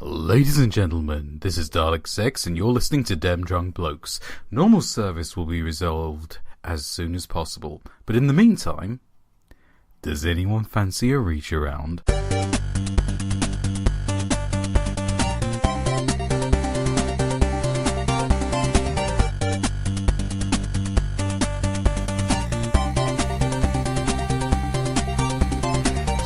Ladies and gentlemen, this is Dalek Sex and you're listening to Dem Drunk Blokes. Normal service will be resolved as soon as possible, but in the meantime, does anyone fancy a reach around?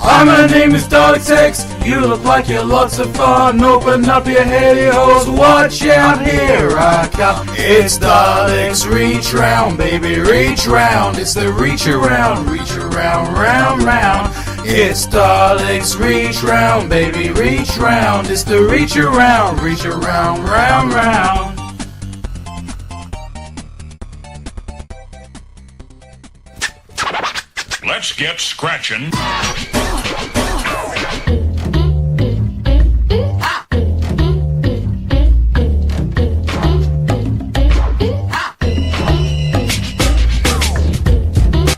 Hi, my name is Dalek Sex. You look like you're lots of fun. Open up your heady holes. Watch out, here I come. It's Dalek's reach round, baby, reach round. It's the reach around, round, round. It's Dalek's reach round, baby, reach round. It's the reach around, round, round. Let's get scratching.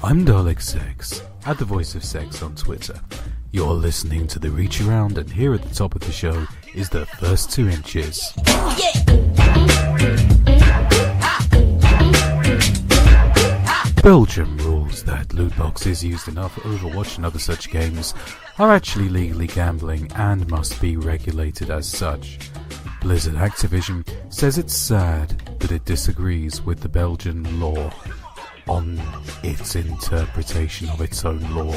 I'm Dalek Sex, at the Voice of Sex on Twitter. You're listening to the Reach Around, and here at the top of the show is the first 2 inches. Belgium rules that loot boxes used in Overwatch and other such games are actually legally gambling and must be regulated as such. Blizzard Activision says it's sad that it disagrees with the Belgian law on its interpretation of its own law.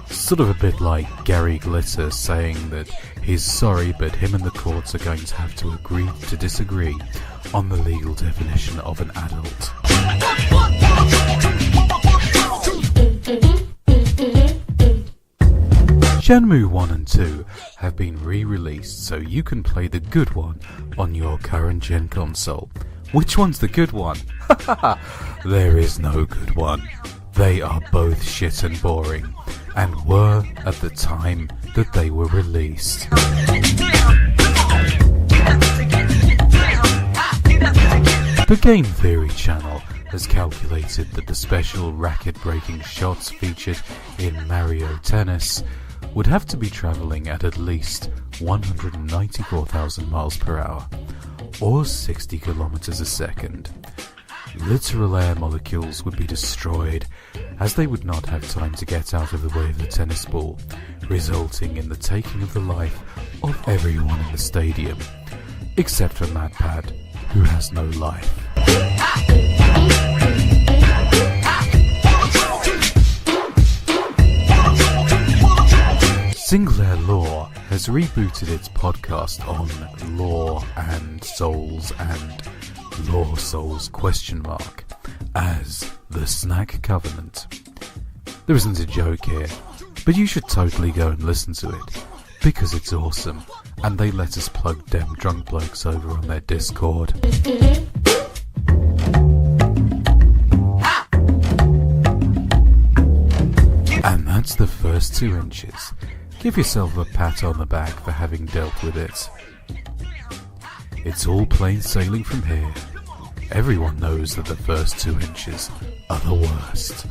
Sort of a bit like Gary Glitter saying that he's sorry, but him and the courts are going to have to agree to disagree on the legal definition of an adult. Shenmue 1 and 2 have been re-released so you can play the good one on your current gen console. Which one's the good one? There is no good one. They are both shit and boring, and were at the time that they were released. The Game Theory channel has calculated that the special racket-breaking shots featured in Mario Tennis would have to be travelling at least 194,000 miles per hour, or 60 kilometers a second. Literal air molecules would be destroyed, as they would not have time to get out of the way of the tennis ball, resulting in the taking of the life of everyone in the stadium, except for MatPat, who has no life. Sinclair Law has rebooted its podcast on law and souls and law souls ? As the Snack Covenant. There isn't a joke here, but you should totally go and listen to it, because it's awesome, and they let us plug Dem Drunk Blokes over on their Discord. And that's the first 2 inches. Give yourself a pat on the back for having dealt with it. It's all plain sailing from here. Everyone knows that the first 2 inches are the worst.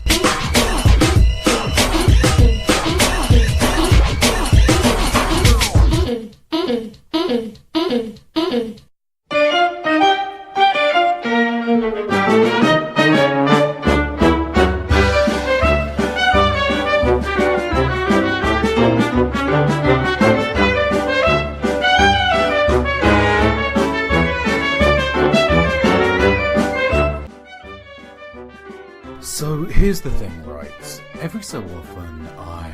So here's the thing, right? Every so often I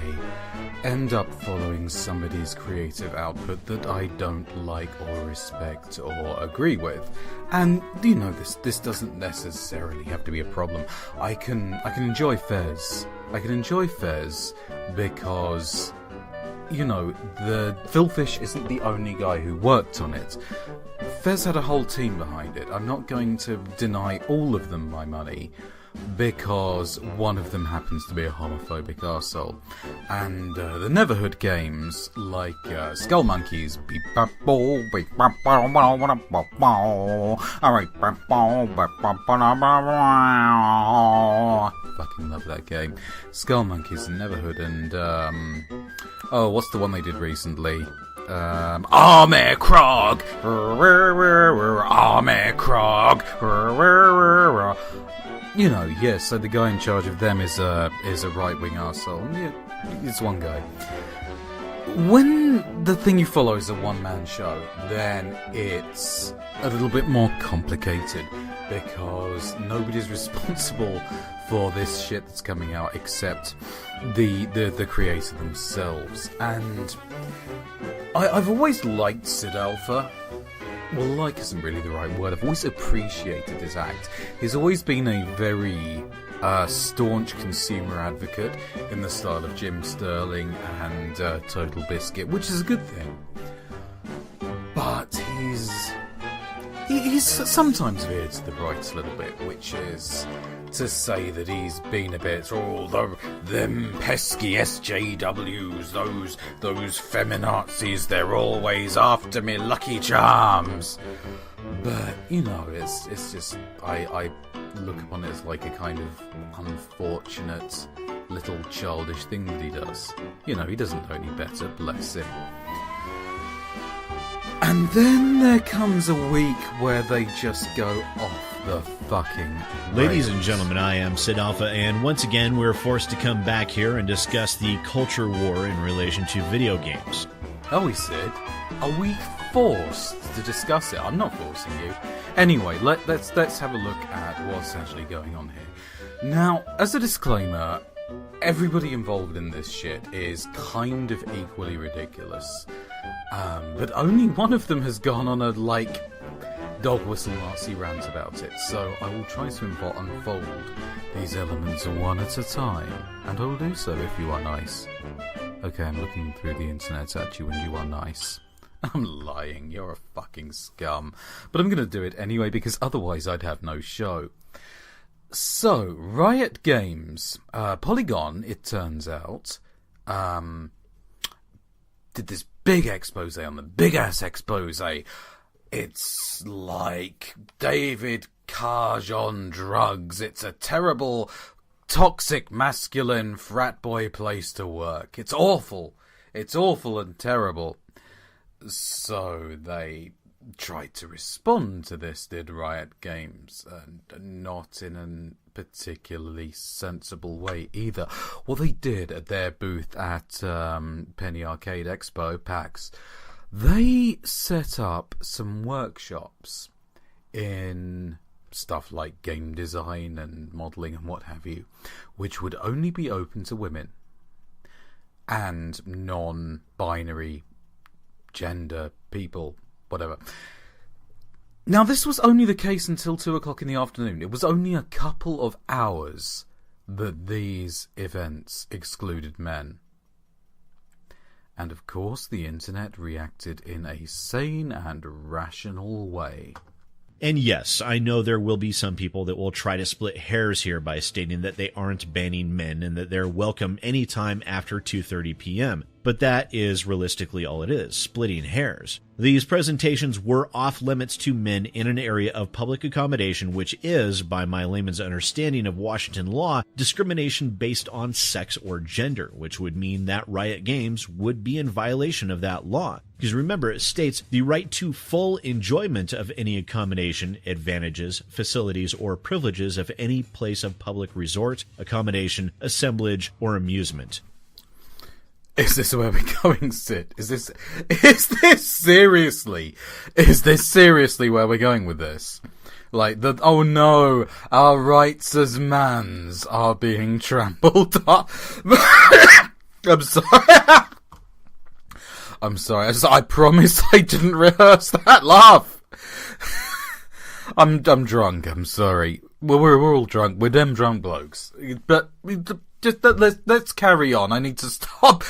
end up following somebody's creative output that I don't like or respect or agree with. And you know, this doesn't necessarily have to be a problem. I can enjoy Fez. I can enjoy Fez because, you know, the Philfish isn't the only guy who worked on it. Fez had a whole team behind it. I'm not going to deny all of them my money, because one of them happens to be a homophobic arsehole. And the Neverhood games, like Skull Monkeys, fucking love that game. Skull Monkeys and Neverhood, and what's the one they did recently? Armor Krog! Armor Krog! You know, yes, so the guy in charge of them is a right-wing arsehole. Yeah, it's one guy. When the thing you follow is a one-man show, then it's a little bit more complicated, because nobody's responsible for this shit that's coming out except the creator themselves. And I've always liked Sid Alpha. Well, like isn't really the right word. I've always appreciated his act. He's always been a very staunch consumer advocate in the style of Jim Sterling and Total Biscuit, which is a good thing. But he's sometimes veered to the right a little bit, which is to say that he's been a bit, them pesky SJWs, those feminazis, they're always after me Lucky Charms. But, you know, it's just, I look upon it as like a kind of unfortunate little childish thing that he does. You know, he doesn't know any better, bless him. And then there comes a week where they just go off the fucking rails. Ladies and gentlemen, I am Sid Alpha, and once again we're forced to come back here and discuss the culture war in relation to video games. Oh, he said, are we forced to discuss it? I'm not forcing you. Anyway, let's have a look at what's actually going on here. Now, as a disclaimer, everybody involved in this shit is kind of equally ridiculous. But only one of them has gone on a, dog whistle Nazi rant about it, so I will try to unfold these elements one at a time, and I will do so if you are nice. Okay, I'm looking through the internet at you and you are nice. I'm lying, you're a fucking scum. But I'm gonna do it anyway, because otherwise I'd have no show. So, Riot Games, Polygon, it turns out, did this big expose on them, big-ass expose. It's like David Cage on drugs. It's a terrible, toxic, masculine, frat boy place to work. It's awful. It's awful and terrible. So they tried to respond to this, did Riot Games, and not in a particularly sensible way either. What they did at their booth at Penny Arcade Expo, PAX, they set up some workshops in stuff like game design and modelling and what have you, which would only be open to women and non-binary gender people, whatever. Now, this was only the case until 2 o'clock in the afternoon. It was only a couple of hours that these events excluded men. And of course, the internet reacted in a sane and rational way. And yes, I know there will be some people that will try to split hairs here by stating that they aren't banning men and that they're welcome anytime after 2:30 p.m., but that is realistically all it is, splitting hairs. These presentations were off limits to men in an area of public accommodation, which is, by my layman's understanding of Washington law, discrimination based on sex or gender, which would mean that Riot Games would be in violation of that law. Because remember, it states the right to full enjoyment of any accommodation, advantages, facilities, or privileges of any place of public resort, accommodation, assemblage, or amusement. Is this where we're going, Sid? Is this seriously where we're going with this? Like, oh no, our rights as mans are being trampled on. I'm sorry. I'm sorry. I promise I didn't rehearse that laugh. I'm drunk. I'm sorry. Well, we're all drunk. We're them drunk blokes. But just let's carry on. I need to stop.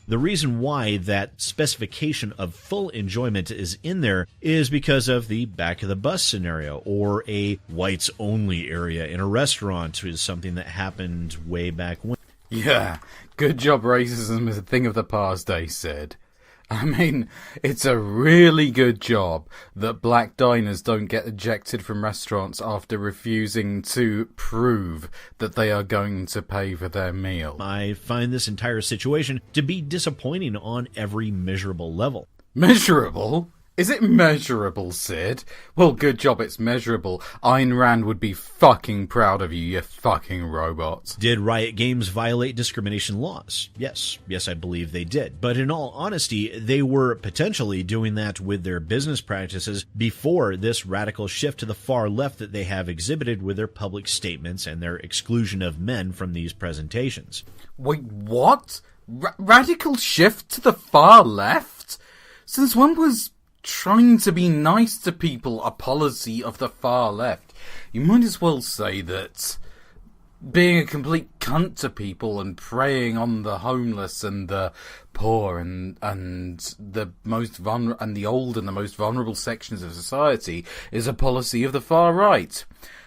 The reason why that specification of full enjoyment is in there is because of the back of the bus scenario, or a whites only area in a restaurant, is something that happened way back when. Yeah, good job racism is a thing of the past, they said. I mean, it's a really good job that black diners don't get ejected from restaurants after refusing to prove that they are going to pay for their meal. I find this entire situation to be disappointing on every measurable level. Measurable? Is it measurable, Sid? Well, good job it's measurable. Ayn Rand would be fucking proud of you, you fucking robot. Did Riot Games violate discrimination laws? Yes, I believe they did. But in all honesty, they were potentially doing that with their business practices before this radical shift to the far left that they have exhibited with their public statements and their exclusion of men from these presentations. Wait, what? Radical shift to the far left? Since when was trying to be nice to people a policy of the far left? You might as well say that being a complete cunt to people and preying on the homeless and the poor and the most and the old and the most vulnerable sections of society is a policy of the far right.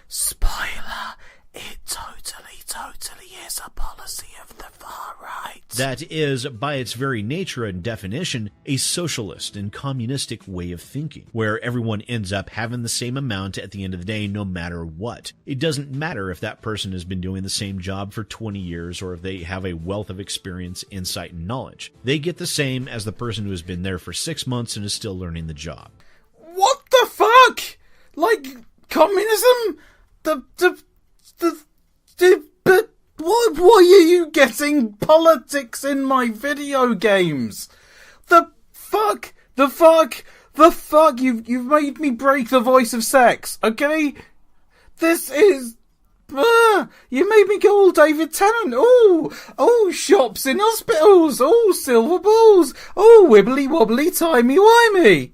Spoiler, it totally is a policy of the far right. That is, by its very nature and definition, a socialist and communistic way of thinking, where everyone ends up having the same amount at the end of the day no matter what. It doesn't matter if that person has been doing the same job for 20 years or if they have a wealth of experience, insight, and knowledge. They get the same as the person who has been there for 6 months and is still learning the job. What the fuck? Like, communism? But why are you getting politics in my video games? The fuck? You've made me break the voice of sex, okay? This is... you made me go all David Tennant. Oh, shops in hospitals. Oh, silver balls. Oh, wibbly wobbly, timey wimey.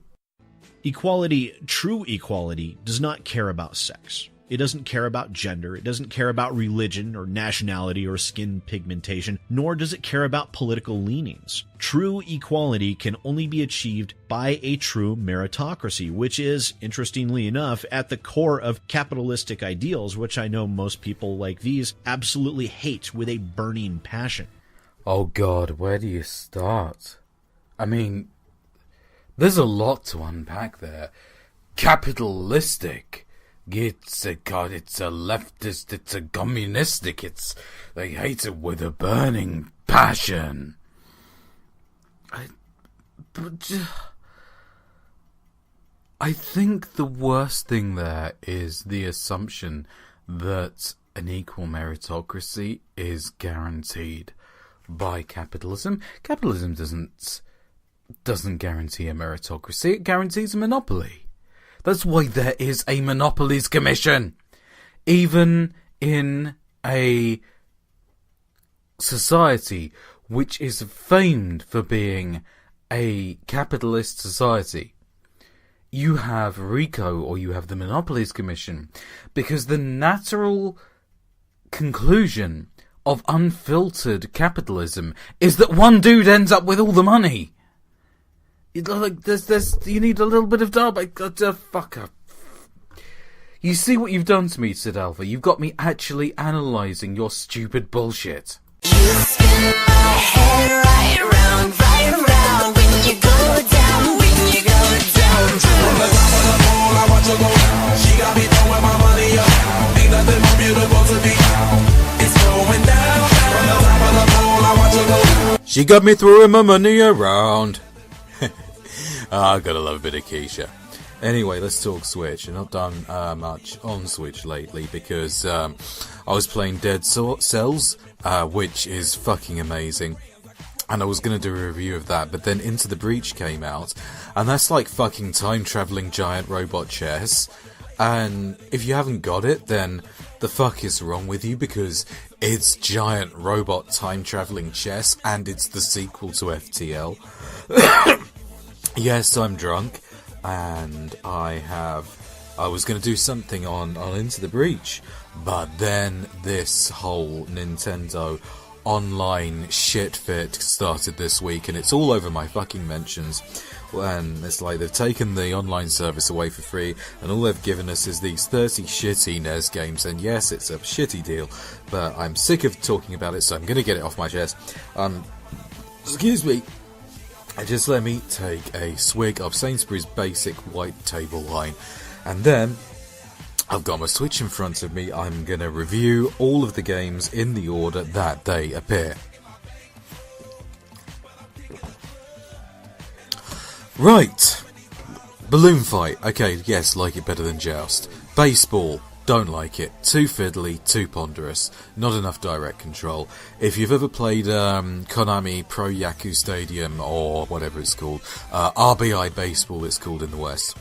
Equality, true equality, does not care about sex. It doesn't care about gender, it doesn't care about religion or nationality or skin pigmentation, nor does it care about political leanings. True equality can only be achieved by a true meritocracy, which is, interestingly enough, at the core of capitalistic ideals, which I know most people like these absolutely hate with a burning passion. Oh God, where do you start? I mean, there's a lot to unpack there. Capitalistic. It's a leftist, it's a communistic, they hate it with a burning passion. I think the worst thing there is the assumption that an equal meritocracy is guaranteed by capitalism. Capitalism doesn't guarantee a meritocracy, it guarantees a monopoly. That's why there is a Monopolies Commission. Even in a society which is famed for being a capitalist society, you have RICO, or you have the Monopolies Commission, because the natural conclusion of unfiltered capitalism is that one dude ends up with all the money. Like, you need a little bit of fucker. You see what you've done to me, Sid Alpha? You've got me actually analysing your stupid bullshit. You spin my head right round, when you go down, From the top of the pole, I watch her go down. She got me throwing my money up. Ain't nothing more beautiful to be. It's going down. From the top of the pole, I watch her go down. She got me throwing my money around. I gotta love a bit of Keisha. Anyway, let's talk Switch. I've not done much on Switch lately because I was playing Dead Cells, which is fucking amazing. And I was gonna do a review of that, but then Into the Breach came out, and that's like fucking time-travelling giant robot chess. And if you haven't got it, then the fuck is wrong with you, because it's giant robot time-travelling chess, and it's the sequel to FTL. Yes, I'm drunk, and I was going to do something on Into the Breach, but then this whole Nintendo online shit fit started this week, and it's all over my fucking mentions, and it's like they've taken the online service away for free, and all they've given us is these 30 shitty NES games, and yes, it's a shitty deal, but I'm sick of talking about it, so I'm going to get it off my chest. Excuse me. Just let me take a swig of Sainsbury's basic white table wine, and then I've got my Switch in front of me. I'm going to review all of the games in the order that they appear. Right. Balloon fight. Okay, yes, like it better than Joust. Baseball. Don't like it. Too fiddly, too ponderous. Not enough direct control. If you've ever played Konami Pro Yaku Stadium, or whatever it's called, RBI Baseball it's called in the West,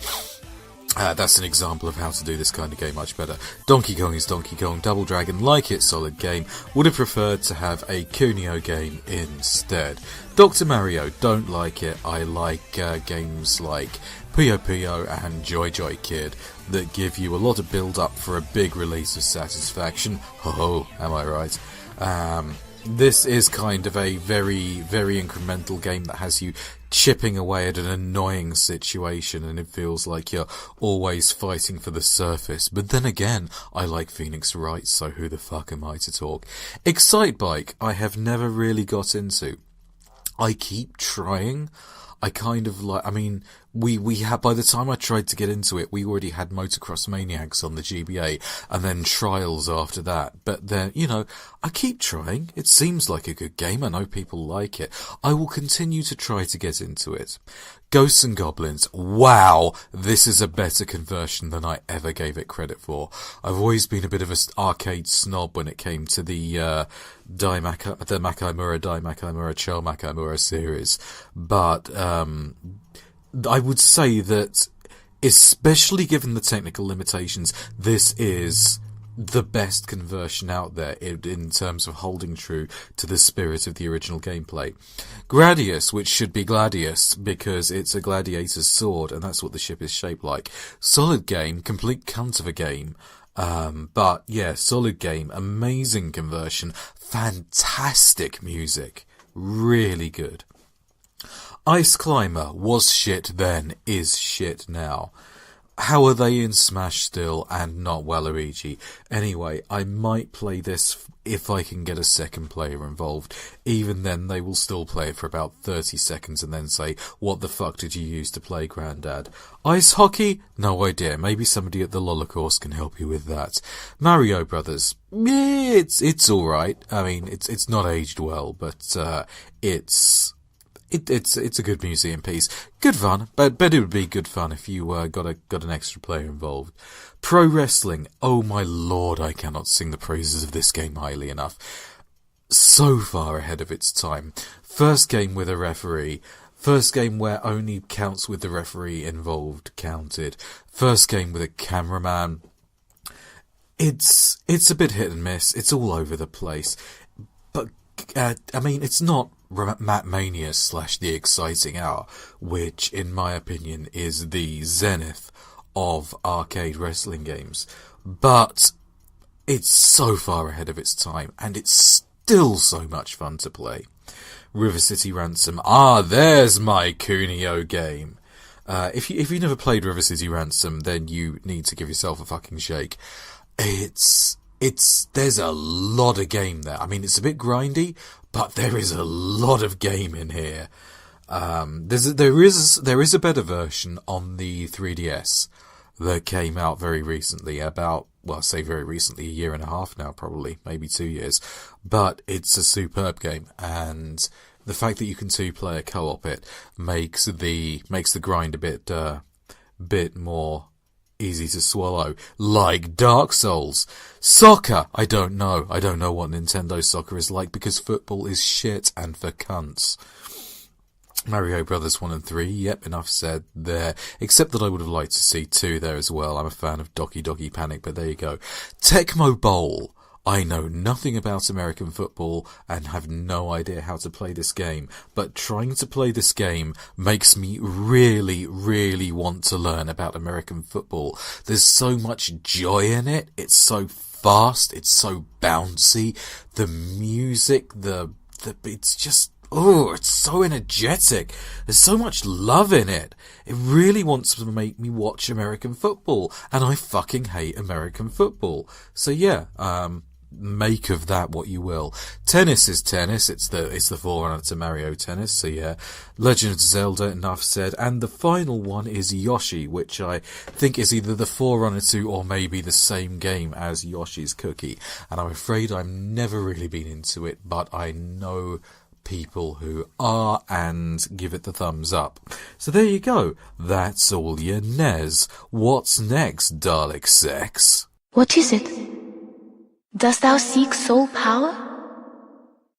that's an example of how to do this kind of game much better. Donkey Kong is Donkey Kong. Double Dragon, like it, solid game. Would have preferred to have a Kunio game instead. Dr. Mario, don't like it. I like games like Puyo Puyo and Joy Joy Kid that give you a lot of build-up for a big release of satisfaction. Ho, am I right? This is kind of a very, very incremental game that has you chipping away at an annoying situation, and it feels like you're always fighting for the surface. But then again, I like Phoenix Wright, so who the fuck am I to talk? Excite Bike, I have never really got into. I keep trying. I kind of like, I mean, we had, by the time I tried to get into it, we already had Motocross Maniacs on the GBA, and then Trials after that. But then, you know, I keep trying. It seems like a good game. I know people like it. I will continue to try to get into it. Ghosts and Goblins. Wow, this is a better conversion than I ever gave it credit for. I've always been a bit of an arcade snob when it came to the Makaimura Cho Makaimura series, but I would say that, especially given the technical limitations, this is the best conversion out there in terms of holding true to the spirit of the original gameplay. Gradius, which should be Gladius because it's a gladiator's sword, and that's what the ship is shaped like. Solid game, complete cunt of a game. But yeah, solid game, amazing conversion, fantastic music, really good. Ice Climber was shit then, is shit now. How are they in Smash still and not Waluigi? Anyway, I might play this if I can get a second player involved. Even then, they will still play it for about 30 seconds and then say, what the fuck did you use to play, Grandad? Ice Hockey? No idea. Maybe somebody at the Lolacourse can help you with that. Mario Brothers? Yeah, it's alright. I mean, it's not aged well, but it's a good museum piece. Good fun, but it would be good fun if you got an extra player involved. Pro Wrestling. Oh my lord, I cannot sing the praises of this game highly enough. So far ahead of its time. First game with a referee. First game where only counts with the referee involved counted. First game with a cameraman. It's a bit hit and miss. It's all over the place. But, I mean, it's not Matt Mania / The Exciting Hour, which, in my opinion, is the zenith of arcade wrestling games. But it's so far ahead of its time, and it's still so much fun to play. River City Ransom. There's my Kunio game. If you never played River City Ransom, then you need to give yourself a fucking shake. There's a lot of game there. I mean, it's a bit grindy, but there is a lot of game in here. There is a better version on the 3DS that came out very recently, very recently, a year and a half now, probably, maybe 2 years. But it's a superb game, and the fact that you can two-player co-op it makes the grind a bit more easy to swallow, like Dark Souls. Soccer, I don't know what Nintendo Soccer is like, because football is shit and for cunts. Mario Brothers 1 and 3, yep, enough said there, except that I would have liked to see 2 there as well. I'm a fan of Doki Doki Panic, but there you go. Tecmo Bowl. I know nothing about American football and have no idea how to play this game, but trying to play this game makes me really, really want to learn about American football. There's so much joy in it. It's so fast. It's so bouncy. The music, it's just, it's so energetic. There's so much love in it. It really wants to make me watch American football, and I fucking hate American football. So yeah, make of that what you will. Tennis is tennis. It's the forerunner to Mario Tennis. So yeah, Legend of Zelda, enough said. And the final one is Yoshi, which I think is either the forerunner to or maybe the same game as Yoshi's Cookie. And I'm afraid I've never really been into it, but I know people who are and give it the thumbs up. So there you go. That's all your NES. What's next, Dalek Sex? What is it? Dost thou seek soul power?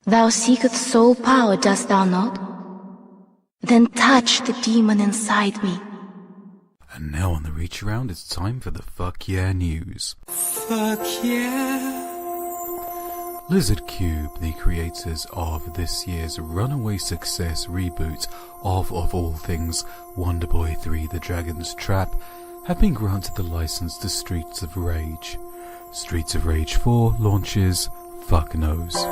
Thou seekest soul power, dost thou not? Then touch the demon inside me. And now on the reach around, it's time for the Fuck Yeah news. Fuck yeah. Lizard Cube, the creators of this year's runaway success reboot of all things Wonder Boy 3 The Dragon's Trap, have been granted the license to Streets of Rage. Streets of Rage 4 launches fuck knows. Fuck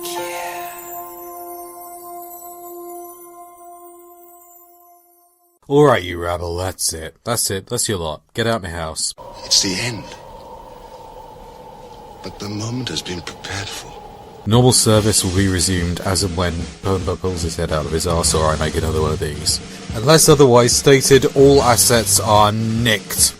yeah. Alright, you rabble, that's it. That's your lot. Get out my house. It's the end. But the moment has been prepared for. Normal service will be resumed as and when Bonebug pulls his head out of his arse or I make another one of these. Unless otherwise stated, all assets are nicked.